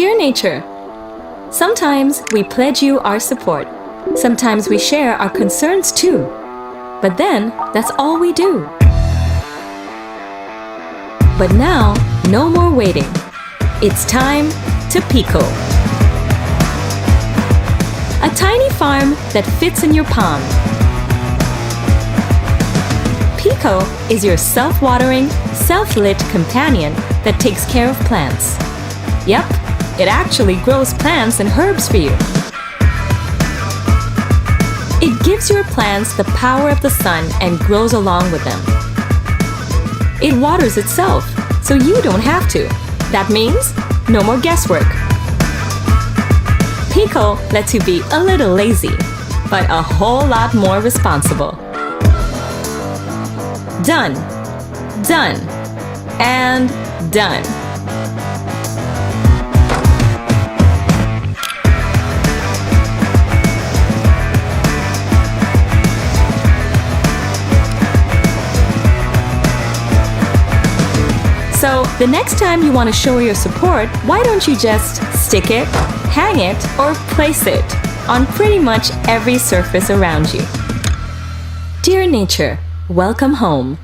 Dear Nature, sometimes we pledge you our support. Sometimes we share our concerns too. But then, that's all we do. But now, no more waiting. It's time to Pico. A tiny farm that fits in your palm. Pico is your self-watering, self-lit companion that takes care of plants. Yep, it actually grows plants and herbs for you. It gives your plants the power of the sun and grows along with them. It waters itself, so you don't have to. That means no more guesswork. Pico lets you be a little lazy, but a whole lot more responsible. Done, done, and done. So, the next time you want to show your support, why don't you just stick it, hang it, or place it on pretty much every surface around you? Dear Nature, welcome home.